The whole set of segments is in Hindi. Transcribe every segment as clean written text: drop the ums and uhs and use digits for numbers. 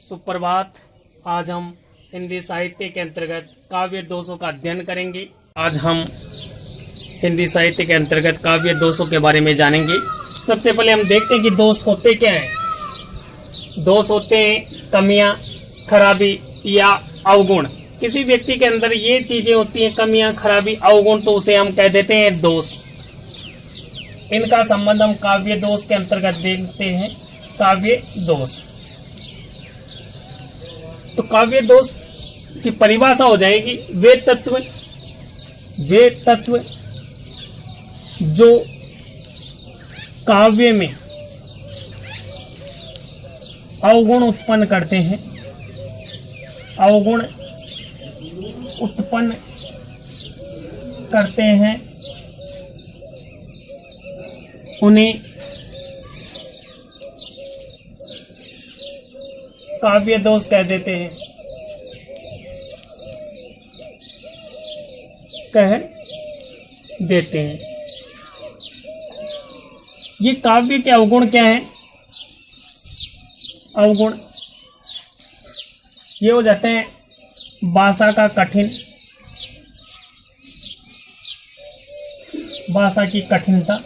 सुप्रभात। आज हम हिंदी साहित्य के अंतर्गत काव्य दोषों का अध्ययन करेंगे। आज हम हिंदी साहित्य के अंतर्गत काव्य दोषों के बारे में जानेंगे। सबसे पहले हम देखते हैं कि दोष होते क्या हैं। दोष होते हैं कमियां, खराबी या अवगुण। किसी व्यक्ति के अंदर ये चीजें होती हैं, कमियां, खराबी, अवगुण, तो उसे हम कह देते हैं दोष। इनका संबंध हम काव्य दोष के अंतर्गत देखते हैं। काव्य दोष, तो काव्य दोष की परिभाषा हो जाएगी वे तत्व जो काव्य में अवगुण उत्पन्न करते हैं, अवगुण उत्पन्न करते हैं, उन्हें काव्य दोष कह देते हैं, ये काव्य के अवगुण क्या हैं? अवगुण ये हो जाते हैं भाषा का कठिन, भाषा की कठिनता,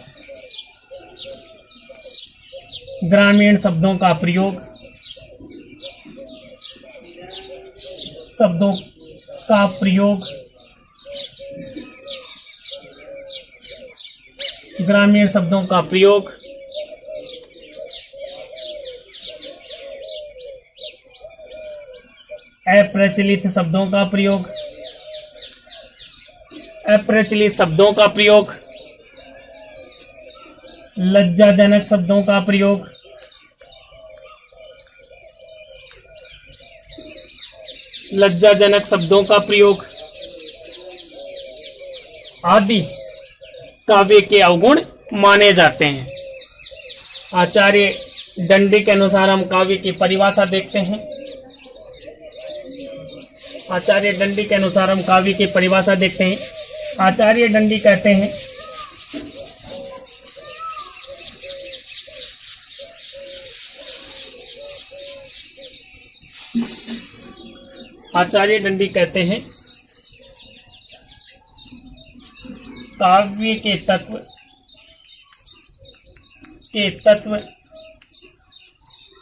ग्रामीण शब्दों का प्रयोग, शब्दों का प्रयोग, ग्रामीण शब्दों का प्रयोग, अप्रचलित शब्दों का प्रयोग, अप्रचलित शब्दों का प्रयोग, लज्जाजनक शब्दों का प्रयोग, लज्जाजनक शब्दों का प्रयोग आदि काव्य के अवगुण माने जाते हैं। आचार्य दंडी के अनुसार हम काव्य की परिभाषा देखते हैं। आचार्य दंडी के अनुसार हम काव्य की परिभाषा देखते हैं। आचार्य दंडी कहते हैं काव्य के तत्व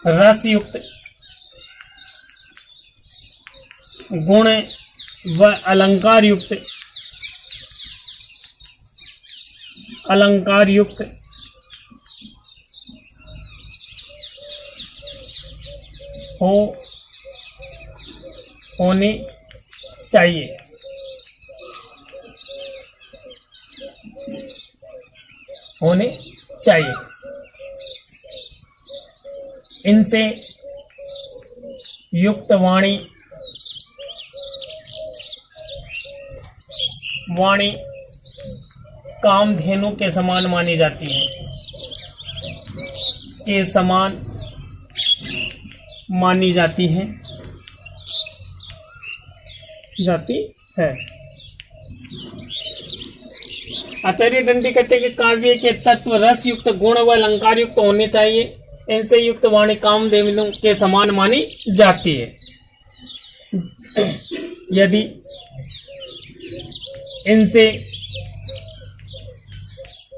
रसयुक्त, गुण व अलंकार युक्त होने चाहिए। इनसे युक्त वाणी कामधेनु के समान मानी जाती है, आचार्य दंडी कहते हैं कि काव्य के तत्व रस युक्त, गुण व अलंकार युक्त होने चाहिए। इनसे युक्त वाणी कामधेनु के समान मानी जाती है। यदि इनसे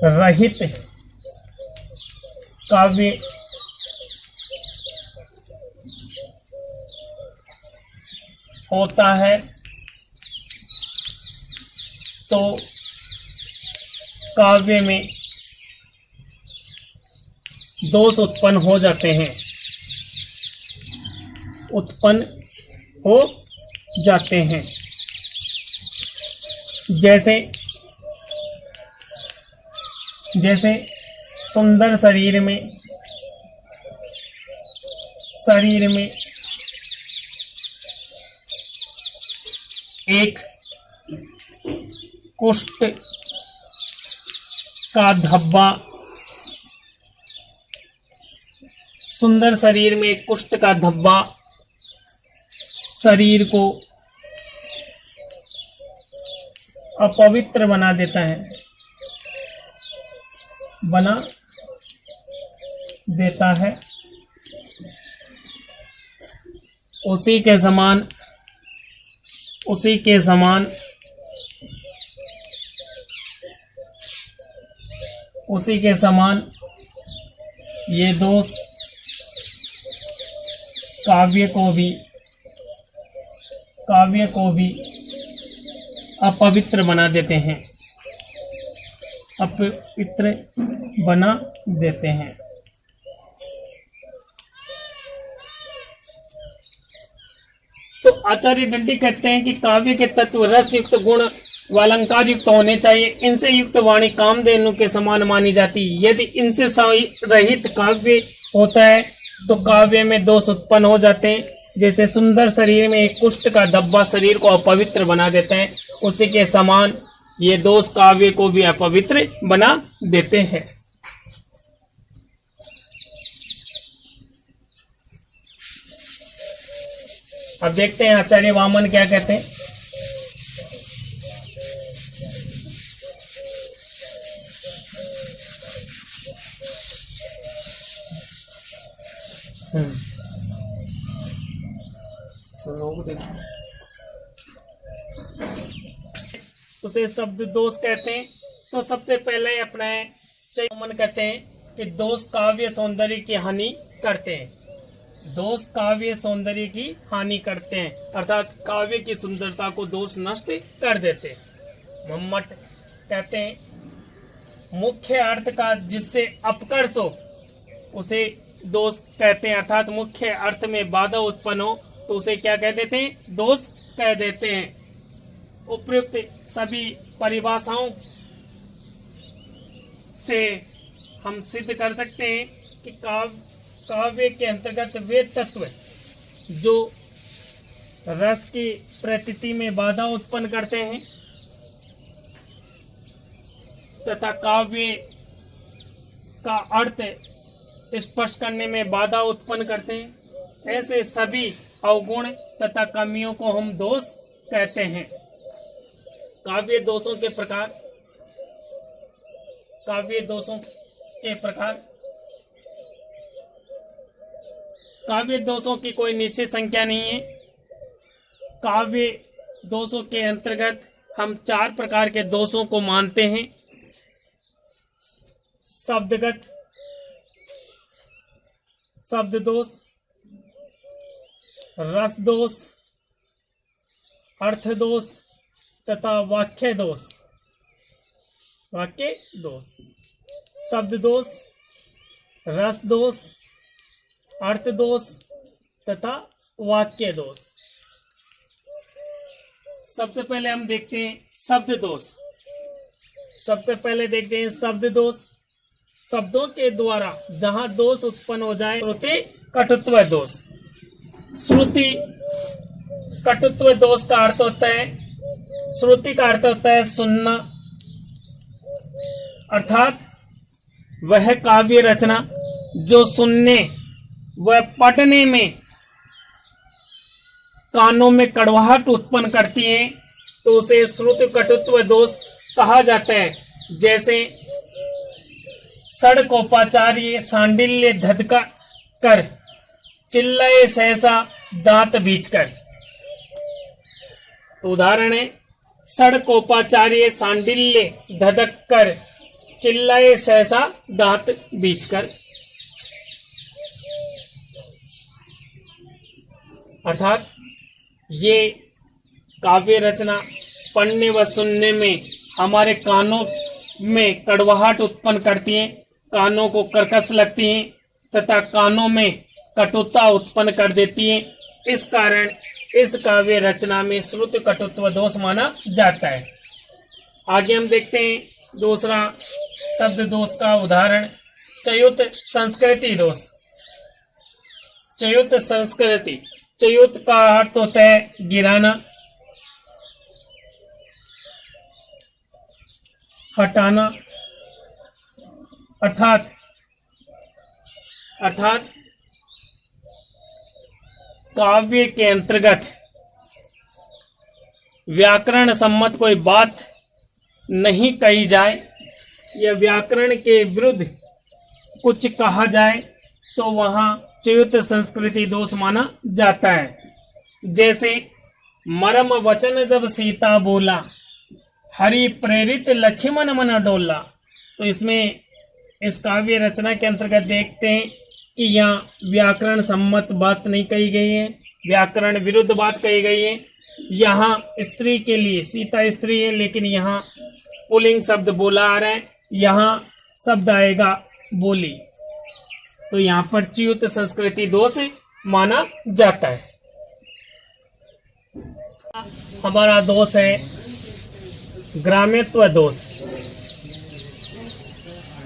रहित काव्य होता है तो काव्य में दोष उत्पन्न हो जाते हैं, जैसे सुंदर शरीर में एक कुष्ठ का धब्बा, सुंदर शरीर में एक कुष्ठ का धब्बा शरीर को अपवित्र बना देता है, उसी के समान, उसी के समान, उसी के समान ये दोष काव्य को भी अपवित्र बना देते हैं, अपवित्र बना देते हैं। तो आचार्य दंडी कहते हैं कि काव्य के तत्व रस युक्त, गुण व अलंकार युक्त होने चाहिए। इनसे युक्त वाणी कामधेनु के समान मानी जाती है। यदि इनसे रहित काव्य होता है तो काव्य में दोष उत्पन्न हो जाते हैं। जैसे सुंदर शरीर में एक कुष्ठ का धब्बा शरीर को अपवित्र बना देता है, उसी के समान ये दोष काव्य को भी अपवित्र बना देते हैं। अब देखते हैं आचार्य वामन क्या कहते हैं। उसे शब्द दोष कहते हैं। तो सबसे पहले अपने वामन कहते हैं कि दोष काव्य सौंदर्य की हानि करते हैं। दोष काव्य सौंदर्य की हानि करते हैं, अर्थात काव्य की सुंदरता को दोष नष्ट कर देते हैं। मम्मट कहते हैं मुख्य अर्थ का जिससे अपकर्ष हो उसे दोष कहते हैं, अर्थात मुख्य अर्थ में बाधा उत्पन्न हो तो उसे क्या कह देते हैं? दोष कह देते हैं। उपयुक्त सभी परिभाषाओं से हम सिद्ध कर सकते हैं कि काव्य के अंतर्गत वे तत्व जो रस की प्रतीति में बाधा उत्पन्न करते हैं तथा काव्य का अर्थ स्पष्ट करने में बाधा उत्पन्न करते हैं, ऐसे सभी अवगुण तथा कमियों को हम दोष कहते हैं। काव्य दोषों के प्रकार। काव्य दोषों के प्रकार। काव्य दोषों की कोई निश्चित संख्या नहीं है। काव्य दोषों के अंतर्गत हम 4 प्रकार के दोषों को मानते हैं। शब्दगत शब्द दोष, रस दोष, अर्थ दोष तथा वाक्य दोष। वाक्य दोष, शब्द दोष, रस दोष, अर्थ दोष तथा वाक्य दोष। सबसे पहले हम देखते हैं शब्द दोष। सबसे पहले देखते हैं शब्द दोष। शब्दों के द्वारा जहां दोष उत्पन्न हो जाए, श्रुति कटुत्व दोष। श्रुति कटुत्व दोष का अर्थ होता है, श्रुति का अर्थ होता है सुनना, अर्थात वह काव्य रचना जो सुनने व पढ़ने में कानों में कड़वाहट उत्पन्न करती है तो उसे श्रुति कटुत्व दोष कहा जाता है। जैसे सड़कोपाचार्य सांडिल्य धधका कर, चिल्लाए सहसा दांत बीचकर। तो उदाहरण है सड़कोपाचार्य सांडिल्य धधक कर, चिल्लाए सहसा दांत बीचकर। अर्थात ये काव्य रचना पढ़ने व सुनने में हमारे कानों में कड़वाहट उत्पन्न करती हैं, कानों को कर्कश लगती हैं तथा कानों में कटुता उत्पन्न कर देती हैं। इस कारण इस काव्य रचना में श्रुति कटुत्व दोष माना जाता है। आगे हम देखते हैं दूसरा शब्द दोष का उदाहरण, च्युत संस्कृति दोष। च्युत संस्कृति, च्युत का अर्थ होता है गिराना, हटाना, अर्थात काव्य के अंतर्गत व्याकरण सम्मत कोई बात नहीं कही जाए या व्याकरण के विरुद्ध कुछ कहा जाए तो वहां च्युत संस्कृति दोष माना जाता है। जैसे मरम वचन जब सीता बोला, हरि प्रेरित लक्ष्मण मन डोला। तो इसमें इस काव्य रचना के अंतर्गत देखते हैं कि यहाँ व्याकरण सम्मत बात नहीं कही गई है, व्याकरण विरुद्ध बात कही गई है। यहाँ स्त्री के लिए, सीता स्त्री है लेकिन यहाँ पुल्लिंग शब्द बोला आ रहा है, यहाँ शब्द आएगा बोली। तो यहाँ पर च्युत संस्कृति दोष माना जाता है। हमारा दोष है ग्राम्यत्व दोष।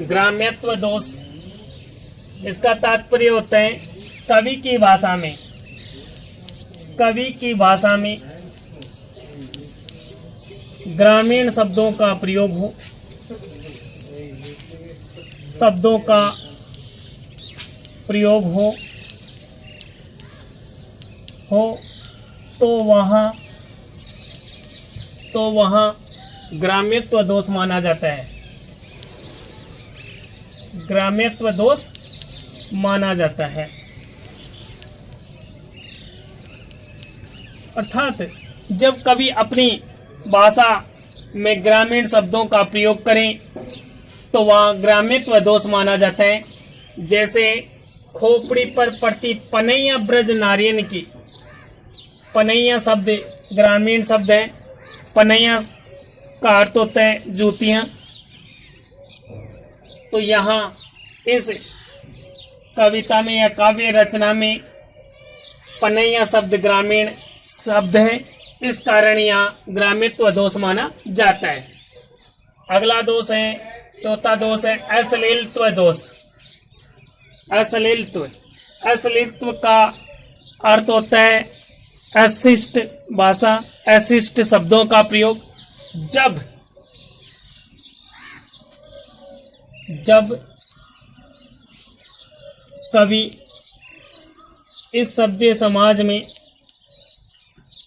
ग्राम्यत्व दोष, इसका तात्पर्य होता है कवि की भाषा में, कवि की भाषा में ग्रामीण शब्दों का प्रयोग हो, शब्दों का प्रयोग हो तो वहाँ ग्राम्यत्व दोष माना जाता है, ग्राम्यत्व दोष माना जाता है। अर्थात जब कभी अपनी भाषा में ग्रामीण शब्दों का प्रयोग करें तो वह ग्राम्यत्व दोष माना जाता है। जैसे खोपड़ी पर पड़ती पनैया ब्रज नारियन की, पनैया शब्द ग्रामीण शब्द है। पनैया का अर्थ होता है जूतियां। तो यहाँ इस कविता में या काव्य रचना में पनैया शब्द ग्रामीण शब्द है, इस कारण यहाँ ग्राम्यत्व दोष माना जाता है। अगला दोष है, चौथा दोष है अश्लीलत्व दोष। अश्लीलत्व, अश्लीलत्व का अर्थ होता है अशिष्ट भाषा, अशिष्ट शब्दों का प्रयोग। जब कवि इस सभ्य समाज में अनुपयुक्त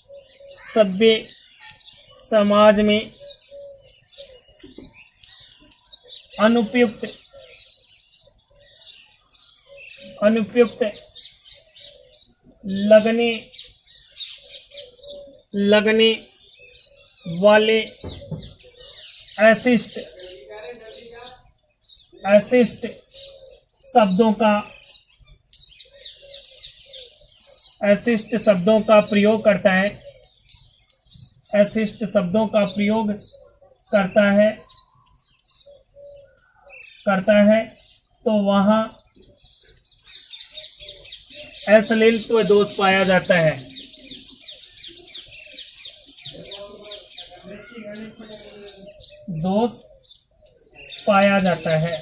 लगने वाले अशिष्ट शब्दों का प्रयोग करता है, अशिष्ट शब्दों का प्रयोग करता है तो वहाँ अश्लीलत्व दोष पाया जाता है। दोष पाया जाता है।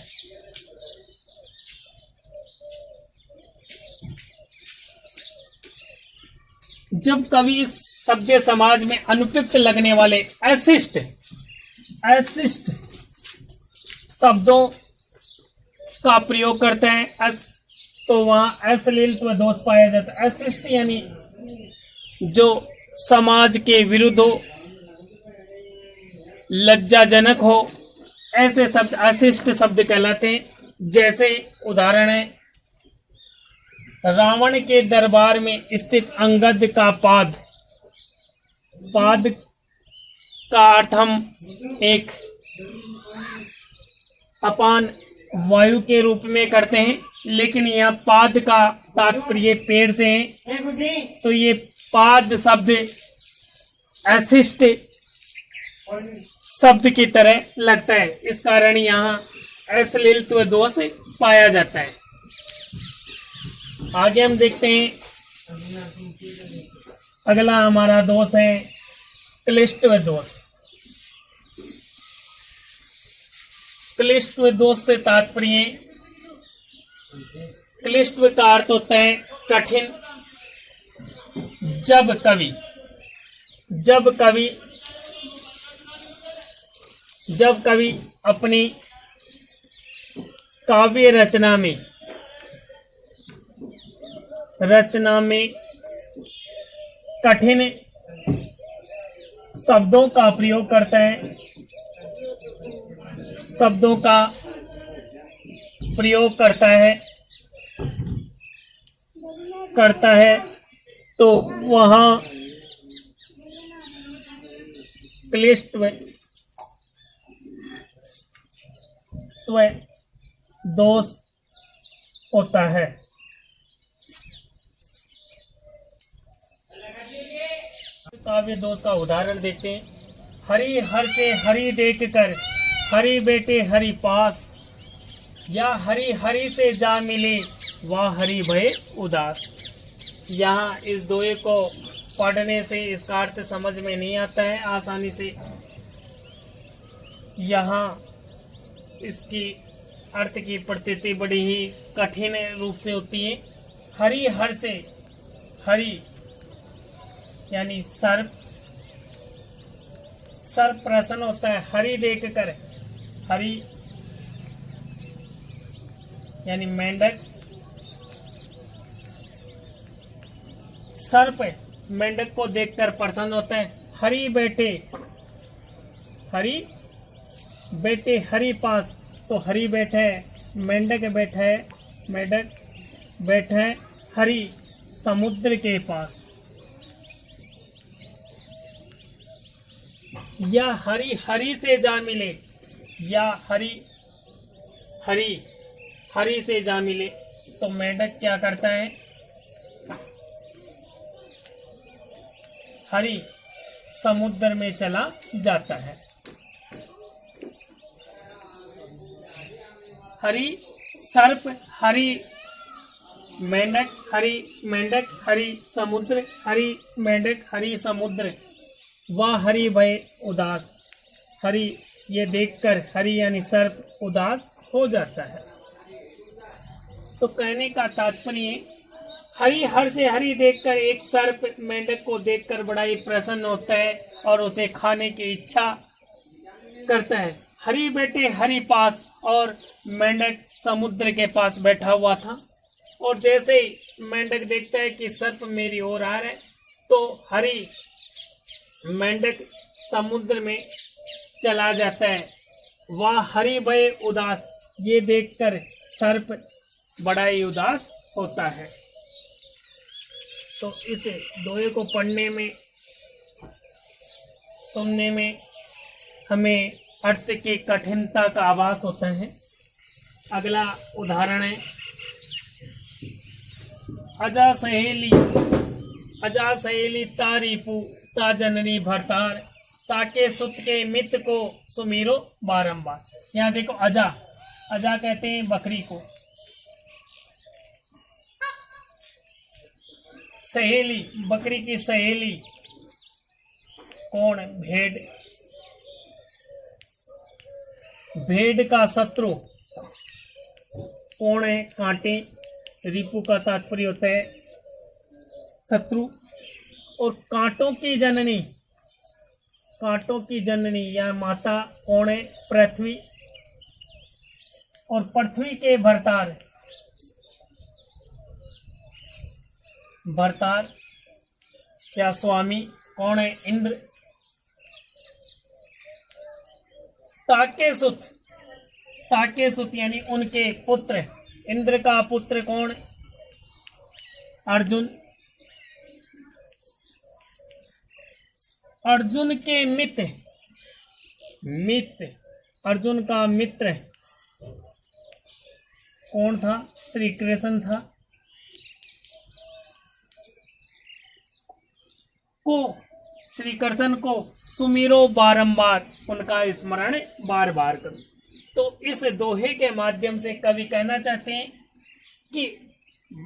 जब कवि इस सभ्य समाज में अनुपयुक्त लगने वाले अशिष्ट शब्दों का प्रयोग करते हैं तो वहां अश्लीलत्व दोष पाया जाता है। अशिष्ट यानी जो समाज के विरुद्ध हो, लज्जाजनक हो, ऐसे शब्द अशिष्ट शब्द कहलाते हैं। जैसे उदाहरण है, रावण के दरबार में स्थित अंगद का पाद का अर्थ हम एक अपान वायु के रूप में करते हैं, लेकिन यहाँ पाद का तात्पर्य पेड़ से है। तो ये पाद शब्द अशिष्ट शब्द की तरह लगता है, इस कारण यहाँ अश्लीलत्व दोष पाया जाता है। आगे हम देखते हैं, अगला हमारा दोष है क्लिष्टव दोष। क्लिष्टव दोष से तात्पर्य, क्लिष्टव का अर्थ होता है कठिन। जब कवि अपनी काव्य रचना में कठिन शब्दों का प्रयोग करता है, तो वहाँ क्लिष्ट दोष होता है। काव्य दोष का उदाहरण देखते हैं। हरि हर से हरि देख कर हरि बेटे हरि पास, या हरि हरि से जा मिले वह हरि भय उदास। यहाँ इस दोहे को पढ़ने से इसका अर्थ समझ में नहीं आता है आसानी से। यहाँ इसकी अर्थ की प्रतीति बड़ी ही कठिन रूप से होती है। हरि हर से, हरि यानी सर्प, सर्प प्रसन्न होता है हरि देख कर। हरि यानी मेंढक, सर्प मेंढक को देखकर प्रसन्न होता है। हरि बेटे हरि पास, तो हरि बैठा है, मेंढक बैठा है, मेंढक बैठा है हरि समुद्र के पास। या हरि हरि से जा मिले, या हरि से जा मिले, तो मेंढक क्या करता है? हरि समुद्र में चला जाता है। हरि सर्प, हरि मेंढक, हरि समुद्र, हरि मेंढक, हरि समुद्र, वह हरि भय उदास। हरि ये देखकर हरि यानी सर्प उदास हो जाता है। तो कहने का तात्पर्य, हरि हर से हरि देखकर एक सर्प मेंढक को देखकर बड़ा ही प्रसन्न होता है और उसे खाने की इच्छा करता है। हरि बेटे हरि पास, और मेंढक समुद्र के पास बैठा हुआ था, और जैसे ही मेंढक देखता है कि सर्प मेरी ओर आ रहा है, तो हरि मेंढक समुद्र में चला जाता है। वह हरि भय उदास, ये देखकर सर्प बड़ा ही उदास होता है। तो इस दोहे को पढ़ने में, सुनने में हमें अर्थ की कठिनता का आभास होता है। अगला उदाहरण है, अजा सहेली तारीपू ता जननी भरतार, ताके सुत के मित को सुमीरो बारंबार। यहाँ देखो, अजा कहते हैं बकरी को, सहेली बकरी की सहेली कौन? भेड़ का शत्रु कौन है? कांटे। रिपु का तात्पर्य होता है शत्रु। और कांटों की जननी या माता कौन है? पृथ्वी। और पृथ्वी के भरतार या स्वामी कौन है? इंद्र। ताके सुत यानी उनके पुत्र। इंद्र का पुत्र कौन? अर्जुन। अर्जुन के मित्र, अर्जुन का मित्र कौन था? श्री कृष्ण था। श्री कृष्ण को सुमिरो बारंबार, उनका स्मरण बार बार करो। तो इस दोहे के माध्यम से कवि कहना चाहते हैं कि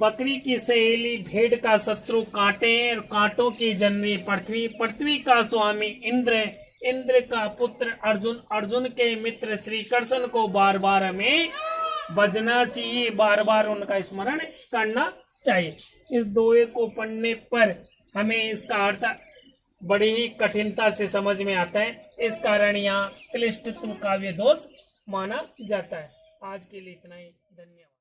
बकरी की सहेली, भेड़ का शत्रु कांटे, और कांटों की जननी पृथ्वी, पृथ्वी का स्वामी इंद्र, इंद्र का पुत्र अर्जुन, अर्जुन के मित्र श्री कृष्ण को बार बार हमें बजना चाहिए, बार बार उनका स्मरण करना चाहिए। इस दोहे को पढ़ने पर हमें इसका अर्थ बड़ी ही कठिनता से समझ में आता है। इस कारण यहाँ क्लिष्टतम काव्य दोष माना जाता है। आज के लिए इतना ही, धन्यवाद।